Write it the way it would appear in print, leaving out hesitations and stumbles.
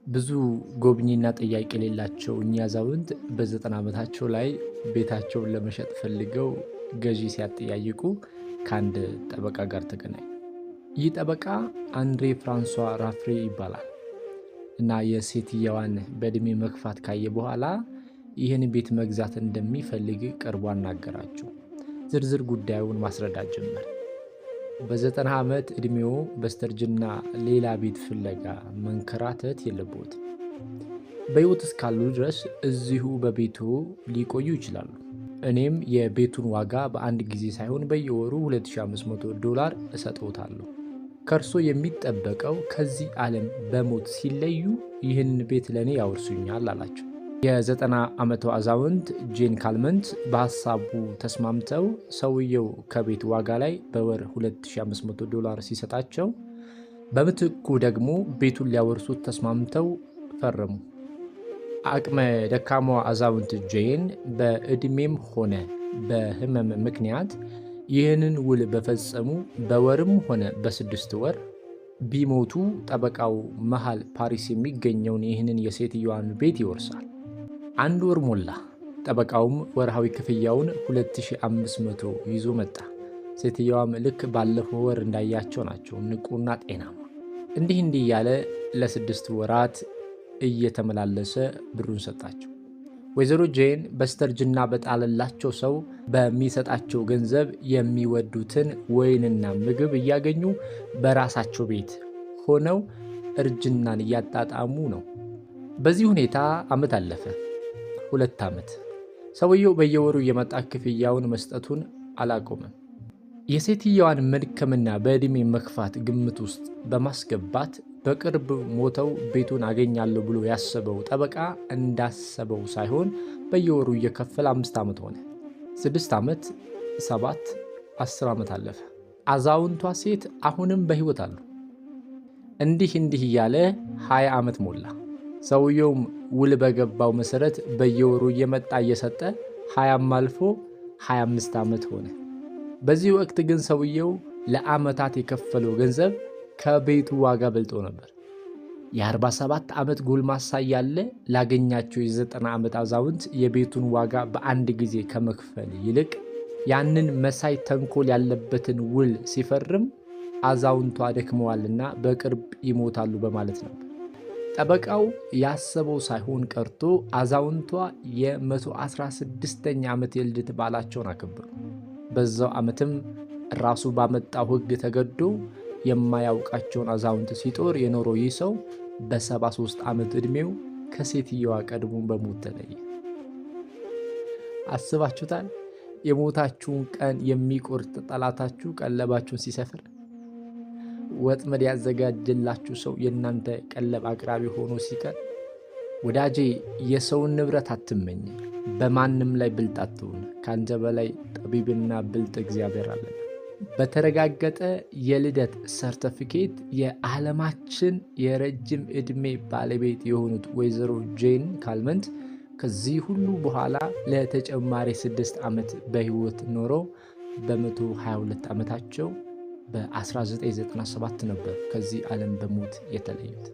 ብዙ ጎብኚና ጠያቂ የሌላቸው እኚህ አዛውንት በ90 ዓመታቸው ላይ ቤታቸውን ለመሸጥ ፈልገው ገዢ ሲያጠያይቁ ከአንድ ጠበቃ ጋር ተገናኙ። ይህ ጠበቃ አንድሬ ፍራንሷ ራፍሬ ይባላል እና የሴትየዋን በዕድሜ መግፋት ካየ በኋላ ይህን ቤት መግዛት እንደሚፈልግ ቀርቦ አናገራቸው። ዝርዝር ጉዳዩን ማስረዳት ጀመር። በ90 ዓመት ዕድሜው በስተርጅና ሌላ ቤት ፍለጋ መንከራተት የለብዎትም። በሕይወት እስካሉ ድረስ እዚሁ በቤቱ ሊቆዩ ይችላሉ። እኔም የቤቱን ዋጋ በአንድ ጊዜ ሳይሆን በየወሩ $2500 እሰጥዎታለሁ። ከእርሶ የሚጠበቀው ከዚህ ዓለም በሞት ሲለዩ ይህን ቤት ለእኔ ያወርሱኛል አላቸው። የ90 ዓመቷ አዛውንት ጄን ካልመንት በሐሳቡ ተስማምተው ሰውየው ከቤት ዋጋ ላይ በወር $2500 ሲሰጣቸው በምትኩ ደግሞ ቤቱን ሊያወርሱት ተስማምተው ፈረሙ። አቅመ ደካማዋ አዛውንት ጄን በዕድሜም ሆነ በሕመም ምክንያት ይህንን ውል በፈጸሙ በወርም ሆነ በ6 ወር ቢሞቱ ጠበቃው መሃል ፓሪስ የሚገኘውን ይህንን የሴትዮዋን ቤት ይወርሳል። 1 ወር ሞላ። ጠበቃውም ወርሃዊ ክፍያውን 2500 ይዞ መጣ። ሴትዮዋም ልክ ባለፈው ወር እንዳያቸው ናቸው፣ ንቁና ጤናማ። እንዲህ እያለ ለ6 ወራት እየተመላለሰ ብሩን ሰጣቸው። ወይዘሮ ጄን በስተርጅና በጣለላቸው ሰው በሚሰጣቸው ገንዘብ የሚወዱትን ወይንና ምግብ እያገኙ በራሳቸው ቤት ሆነው እርጅናን እያጣጣሙ ነው። በዚህ ሁኔታ ዓመት አለፈ። 2 ዓመት። ሰውየው በየወሩ እየመጣ ክፍያውን መስጠቱን አላቆመም። የሴትየዋን መድከምና በዕድሜ መግፋት ግምት ውስጥ በማስገባት በቅርብ ሞተው ቤቱን አገኛለሁ ብሎ ያሰበው ጠበቃ እንዳሰበው ሳይሆን በየወሩ እየከፈለ 5 ዓመት ሆነ። 6 ዓመት፣ 7፣ 10 ዓመት አለፈ። አዛውንቷ ሴት አሁንም በሕይወት አሉ። እንዲህ እያለ 20 ዓመት ሞላ። ሰውየውም ውል በገባው መሰረት በየወሩ እየመጣ እየሰጠ 20ም አልፎ 25 ዓመት ሆነ። በዚህ ወቅት ግን ሰውየው ለዓመታት የከፈለው ገንዘብ ከቤቱ ዋጋ በልጦ ነበር። የ47 ዓመት ጎልማሳ ያለ ላገኛቸው የ90 ዓመት አዛውንት የቤቱን ዋጋ በአንድ ጊዜ ከመክፈል ይልቅ ያንን መሳይ ተንኮል ያለበትን ውል ሲፈርም አዛውንቷ ደክመዋልና በቅርብ ይሞታሉ በማለት ነበር። ጠበቃው ያሰበው ሳይሆን ቀርቶ አዛውንቷ የ116ኛ ዓመት የልደት በዓላቸውን አከበሩ። በዛው ዓመትም ራሱ ባመጣው ሕግ ተገዶ የማያውቃቸውን አዛውንት ሲጦር የኖረው ይህ ሰው በ73 ዓመት ዕድሜው ከሴትየዋ ቀድሞ በሞት ተለየ። አስባችሁታል? የሞታችሁን ቀን የሚቆርጥ ጠላታችሁ ቀለባችሁን ሲሰፍር፣ ወጥመድ ያዘጋጀላችሁ ሰው የእናንተ ቀለብ አቅራቢ ሆኖ ሲቀር። ወዳጄ የሰውን ንብረት አትመኝ፣ በማንም ላይ ብልጥ አትሁን። ከአንተ በላይ ጠቢብና ብልጥ እግዚአብሔር አለ። በተረጋገጠ የልደት ሰርተፊኬት የዓለማችን የረጅም ዕድሜ ባለቤት የሆኑት ወይዘሮ ጄን ካልመንት ከዚህ ሁሉ በኋላ ለተጨማሪ 6 ዓመት በሕይወት ኖረው በ122 ዓመታቸው በ1997 ነበር ከዚህ ዓለም በሞት የተለዩት።